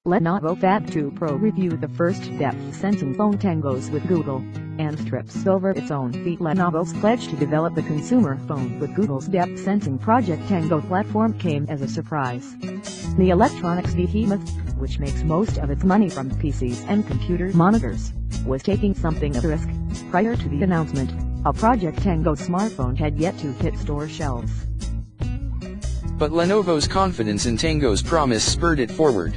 Lenovo Phab 2 Pro reviewed the first depth-sensing phone Tangos with Google, and trips over its own feet. Lenovo's pledge to develop the consumer phone with Google's depth-sensing Project Tango platform came as a surprise. The electronics behemoth, which makes most of its money from PCs and computer monitors, was taking something of a risk. Prior to the announcement, a Project Tango smartphone had yet to hit store shelves. But Lenovo's confidence in Tango's promise spurred it forward.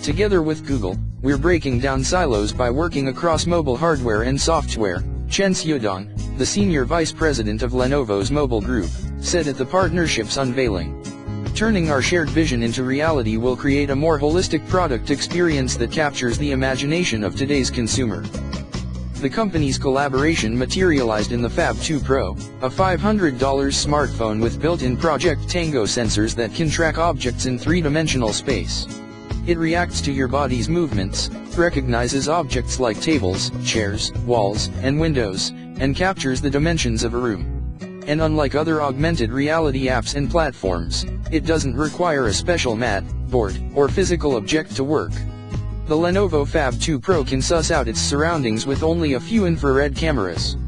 Together with Google, we're breaking down silos by working across mobile hardware and software, Chen Xiaodong, the senior vice president of Lenovo's mobile group, said at the partnership's unveiling. Turning our shared vision into reality will create a more holistic product experience that captures the imagination of today's consumer. The company's collaboration materialized in the Phab 2 Pro, a $500 smartphone with built-in Project Tango sensors that can track objects in three-dimensional space. It reacts to your body's movements, recognizes objects like tables, chairs, walls, and windows, and captures the dimensions of a room. And unlike other augmented reality apps and platforms, it doesn't require a special mat, board, or physical object to work. The Lenovo Phab 2 Pro can suss out its surroundings with only a few infrared cameras.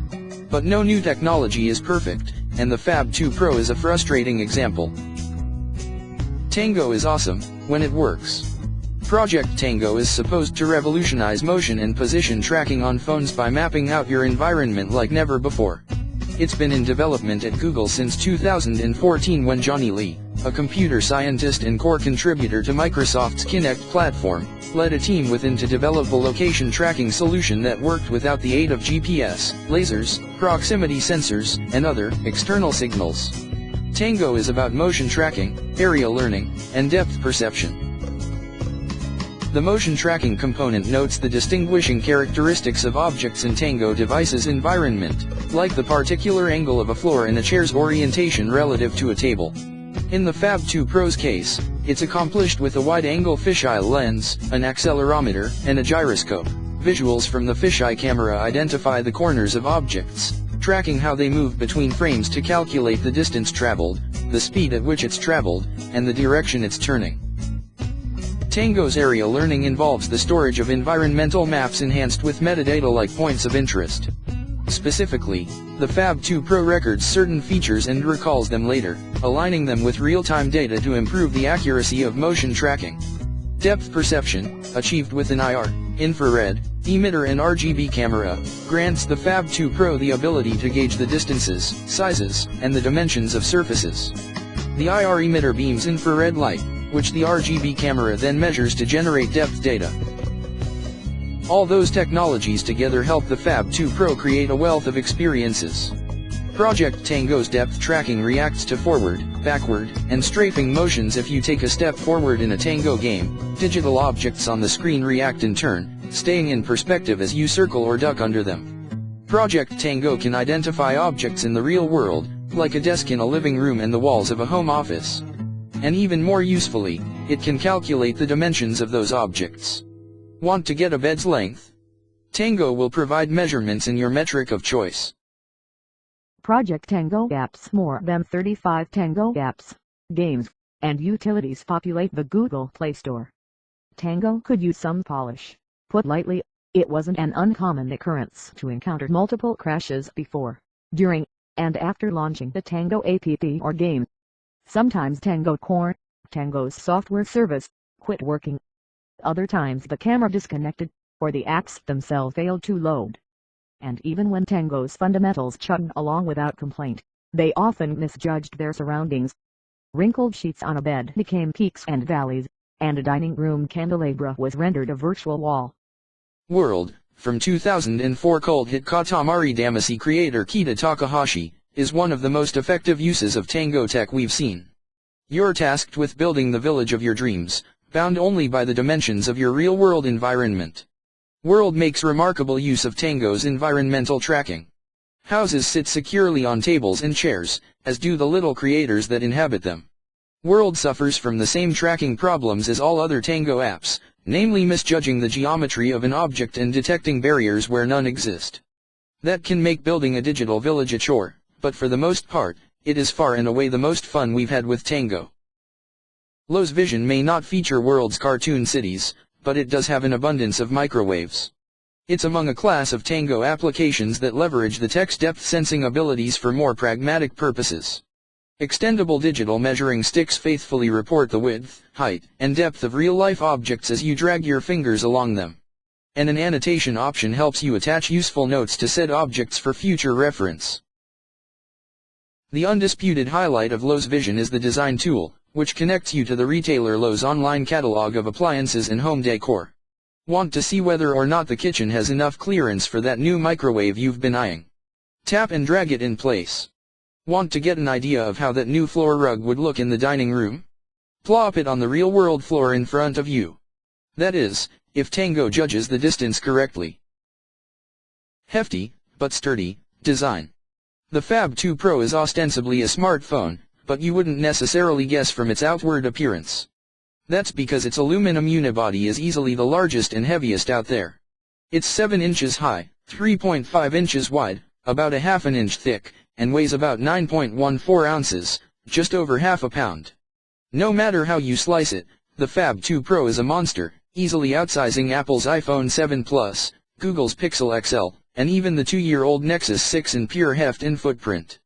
But no new technology is perfect, and the Phab 2 Pro is a frustrating example. Tango is awesome when it works. Project Tango is supposed to revolutionize motion and position tracking on phones by mapping out your environment like never before. It's been in development at Google since 2014 when Johnny Lee, a computer scientist and core contributor to Microsoft's Kinect platform, led a team within to develop a location tracking solution that worked without the aid of GPS, lasers, proximity sensors, and other external signals. Tango is about motion tracking, area learning, and depth perception. The motion tracking component notes the distinguishing characteristics of objects in Tango device's environment, like the particular angle of a floor and a chair's orientation relative to a table. In the Phab 2 Pro's case, it's accomplished with a wide-angle fisheye lens, an accelerometer, and a gyroscope. Visuals from the fisheye camera identify the corners of objects, tracking how they move between frames to calculate the distance traveled, the speed at which it's traveled, and the direction it's turning. Tango's area learning involves the storage of environmental maps enhanced with metadata like points of interest. Specifically, the Phab 2 Pro records certain features and recalls them later, aligning them with real-time data to improve the accuracy of motion tracking. Depth perception, achieved with an IR, infrared, emitter and RGB camera, grants the Phab 2 Pro the ability to gauge the distances, sizes, and the dimensions of surfaces. The IR emitter beams infrared light, which the RGB camera then measures to generate depth data. All those technologies together help the Phab 2 Pro create a wealth of experiences. Project Tango's depth tracking reacts to forward, backward, and strafing motions. If you take a step forward in a Tango game, digital objects on the screen react in turn, staying in perspective as you circle or duck under them. Project Tango can identify objects in the real world, like a desk in a living room and the walls of a home office. And even more usefully, it can calculate the dimensions of those objects. Want to get a bed's length? Tango will provide measurements in your metric of choice. Project Tango apps. More than 35 Tango apps, games, and utilities populate the Google Play Store. Tango could use some polish. Put lightly, it wasn't an uncommon occurrence to encounter multiple crashes before, during, and after launching the Tango app or game. Sometimes Tango Core, Tango's software service, quit working. Other times the camera disconnected, or the apps themselves failed to load. And even when Tango's fundamentals chugged along without complaint, they often misjudged their surroundings. Wrinkled sheets on a bed became peaks and valleys, and a dining room candelabra was rendered a virtual wall. World, from 2004 cult hit Katamari Damacy creator Kita Takahashi, is one of the most effective uses of Tango tech we've seen. You're tasked with building the village of your dreams, bound only by the dimensions of your real-world environment. World makes remarkable use of Tango's environmental tracking. Houses sit securely on tables and chairs, as do the little creators that inhabit them. World suffers from the same tracking problems as all other Tango apps, namely misjudging the geometry of an object and detecting barriers where none exist. That can make building a digital village a chore, but for the most part, it is far and away the most fun we've had with Tango. Lowe's vision may not feature World's cartoon cities, but it does have an abundance of microwaves. It's among a class of Tango applications that leverage the tech's depth sensing abilities for more pragmatic purposes. Extendable digital measuring sticks faithfully report the width, height, and depth of real-life objects as you drag your fingers along them. And an annotation option helps you attach useful notes to said objects for future reference. The undisputed highlight of Lowe's vision is the design tool, which connects you to the retailer Lowe's online catalog of appliances and home decor. Want to see whether or not the kitchen has enough clearance for that new microwave you've been eyeing? Tap and drag it in place. Want to get an idea of how that new floor rug would look in the dining room? Plop it on the real-world floor in front of you. That is, if Tango judges the distance correctly. Hefty, but sturdy, design. The Phab 2 Pro is ostensibly a smartphone, but you wouldn't necessarily guess from its outward appearance. That's because its aluminum unibody is easily the largest and heaviest out there. It's 7 inches high, 3.5 inches wide, about a half an inch thick, and weighs about 9.14 ounces, just over half a pound. No matter how you slice it, the Phab 2 Pro is a monster, easily outsizing Apple's iPhone 7 Plus, Google's Pixel XL, and even the 2-year-old Nexus 6 in pure heft and footprint.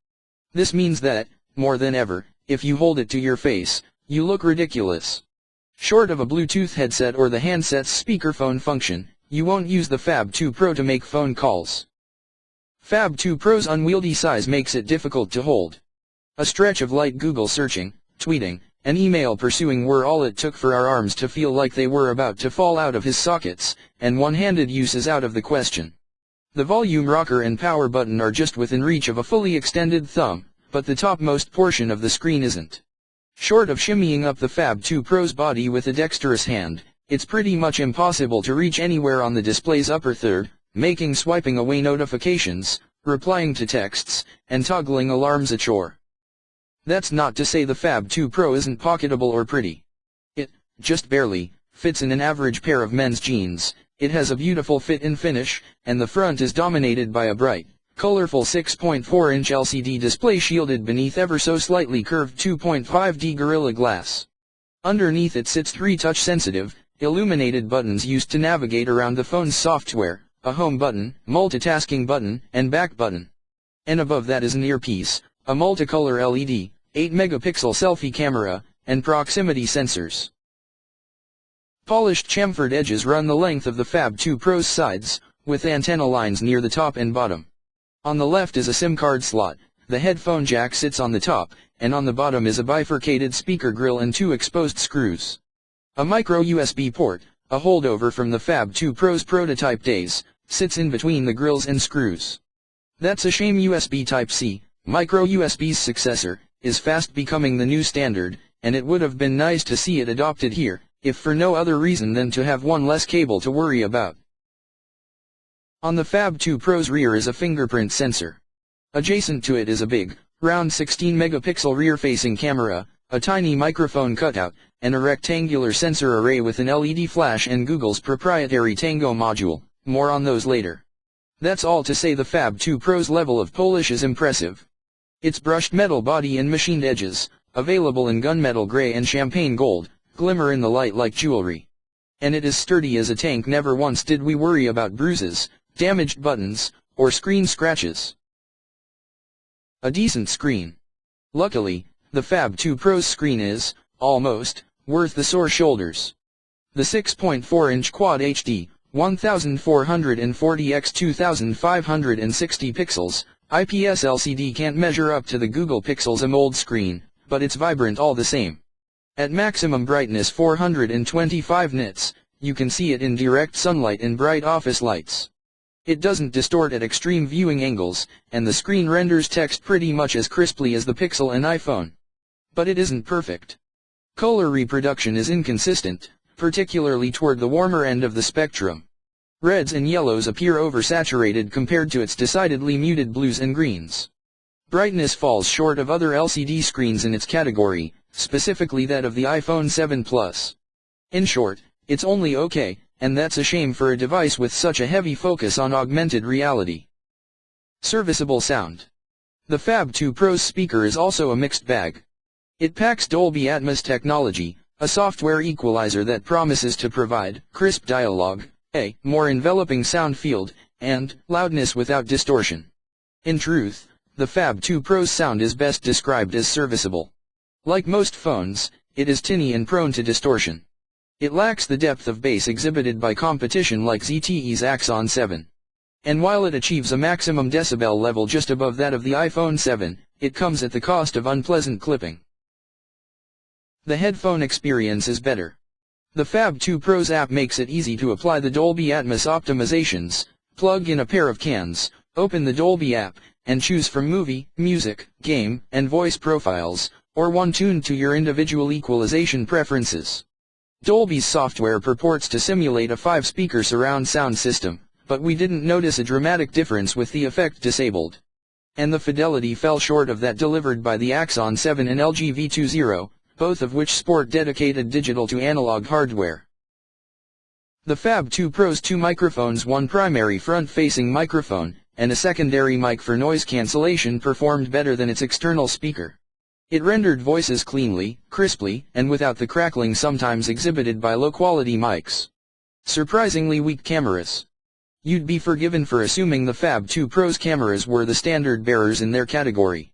This means that, more than ever, if you hold it to your face, you look ridiculous. Short of a Bluetooth headset or the handset's speakerphone function, you won't use the Phab 2 Pro to make phone calls. Phab 2 Pro's unwieldy size makes it difficult to hold. A stretch of light Google searching, tweeting, and email pursuing were all it took for our arms to feel like they were about to fall out of his sockets, and one-handed use is out of the question. The volume rocker and power button are just within reach of a fully extended thumb, but the topmost portion of the screen isn't. Short of shimmying up the Phab 2 Pro's body with a dexterous hand, it's pretty much impossible to reach anywhere on the display's upper third, making swiping away notifications, replying to texts, and toggling alarms a chore. That's not to say the Phab 2 Pro isn't pocketable or pretty. It, just barely, fits in an average pair of men's jeans. It has a beautiful fit and finish, and the front is dominated by a bright, colorful 6.4-inch LCD display shielded beneath ever so slightly curved 2.5D Gorilla Glass. Underneath it sits 3 touch-sensitive, illuminated buttons used to navigate around the phone's software, a home button, multitasking button, and back button. And above that is an earpiece, a multicolor LED, 8-megapixel selfie camera, and proximity sensors. Polished chamfered edges run the length of the Phab 2 Pro's sides, with antenna lines near the top and bottom. On the left is a SIM card slot, the headphone jack sits on the top, and on the bottom is a bifurcated speaker grill and 2 exposed screws. A micro USB port, a holdover from the Phab 2 Pro's prototype days, sits in between the grills and screws. That's a shame. USB Type-C, micro USB's successor, is fast becoming the new standard, and it would have been nice to see it adopted here, if for no other reason than to have one less cable to worry about. On the Phab 2 Pro's rear is a fingerprint sensor. Adjacent to it is a big, round 16-megapixel rear-facing camera, a tiny microphone cutout, and a rectangular sensor array with an LED flash and Google's proprietary Tango module. More on those later. That's all to say the Phab 2 Pro's level of polish is impressive. Its brushed metal body and machined edges, available in gunmetal gray and champagne gold, glimmer in the light like jewelry. And it is sturdy as a tank. Never once did we worry about bruises, damaged buttons, or screen scratches. A decent screen. Luckily, the Phab 2 Pro's screen is, almost, worth the sore shoulders. The 6.4-inch Quad HD, 1440 x 2560 pixels, IPS LCD can't measure up to the Google Pixel's AMOLED screen, but it's vibrant all the same. At maximum brightness 425 nits, you can see it in direct sunlight and bright office lights. It doesn't distort at extreme viewing angles, and the screen renders text pretty much as crisply as the Pixel and iPhone. But it isn't perfect. Color reproduction is inconsistent, particularly toward the warmer end of the spectrum. Reds and yellows appear oversaturated compared to its decidedly muted blues and greens. Brightness falls short of other LCD screens in its category, specifically that of the iPhone 7 Plus. In short, it's only okay, and that's a shame for a device with such a heavy focus on augmented reality. Serviceable sound. The Phab 2 Pro's speaker is also a mixed bag. It packs Dolby Atmos technology, A software equalizer that promises to provide crisp dialogue, a more enveloping sound field, and loudness without distortion. In truth, the Phab 2 Pro's sound is best described as serviceable. Like most phones, it is tinny and prone to distortion. It lacks the depth of bass exhibited by competition like ZTE's Axon 7. And while it achieves a maximum decibel level just above that of the iPhone 7, it comes at the cost of unpleasant clipping. The headphone experience is better. The Phab 2 Pro's app makes it easy to apply the Dolby Atmos optimizations. Plug in a pair of cans, open the Dolby app, and choose from movie, music, game, and voice profiles, or one tuned to your individual equalization preferences. Dolby's software purports to simulate a 5-speaker surround sound system, but we didn't notice a dramatic difference with the effect disabled. And the fidelity fell short of that delivered by the Axon 7 and LG V20, both of which sport dedicated digital-to-analog hardware. The Phab 2 Pro's 2 microphones, one primary front-facing microphone, and a secondary mic for noise cancellation, performed better than its external speaker. It rendered voices cleanly, crisply, and without the crackling sometimes exhibited by low-quality mics. Surprisingly weak cameras. You'd be forgiven for assuming the Phab 2 Pro's cameras were the standard bearers in their category.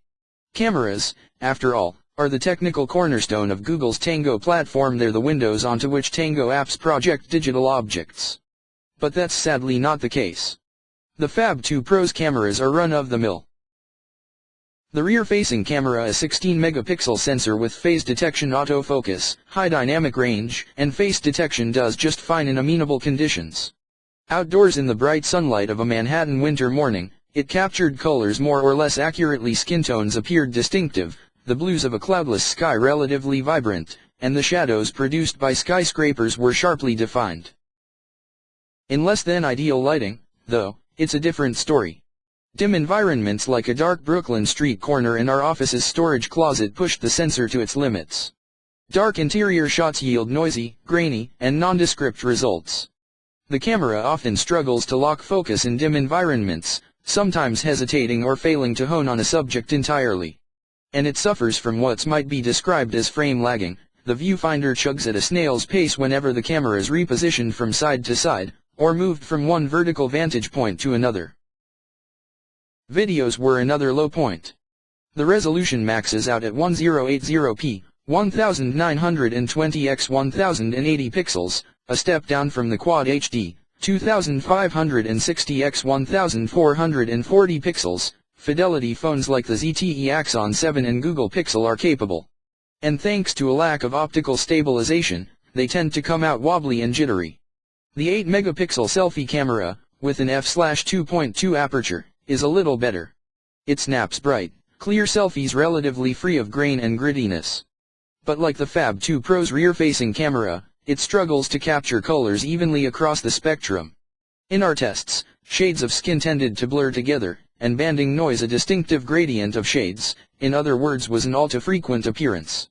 Cameras, after all, are the technical cornerstone of Google's Tango platform. They're the windows onto which Tango apps project digital objects. But that's sadly not the case. The Phab 2 Pro's cameras are run-of-the-mill. The rear-facing camera, a 16-megapixel sensor with phase detection, autofocus, high dynamic range, and face detection, does just fine in amenable conditions. Outdoors in the bright sunlight of a Manhattan winter morning, it captured colors more or less accurately. Skin tones appeared distinctive, the blues of a cloudless sky relatively vibrant, and the shadows produced by skyscrapers were sharply defined. In less than ideal lighting, though, it's a different story. Dim environments like a dark Brooklyn street corner and our office's storage closet pushed the sensor to its limits. Dark interior shots yield noisy, grainy, and nondescript results. The camera often struggles to lock focus in dim environments, sometimes hesitating or failing to hone on a subject entirely. And it suffers from what might be described as frame lagging. The viewfinder chugs at a snail's pace whenever the camera is repositioned from side to side, or moved from one vertical vantage point to another. Videos were another low point. The resolution maxes out at 1080p, 1920 x 1080 pixels, a step down from the Quad HD, 2560 x 1440 pixels, fidelity phones like the ZTE Axon 7 and Google Pixel are capable. And thanks to a lack of optical stabilization, they tend to come out wobbly and jittery. The 8-megapixel selfie camera, with an f/2.2 aperture, is a little better. It snaps bright, clear selfies relatively free of grain and grittiness. But like the Phab 2 Pro's rear-facing camera, it struggles to capture colors evenly across the spectrum. In our tests, shades of skin tended to blur together, and banding noise, a distinctive gradient of shades, in other words, was an all too frequent appearance.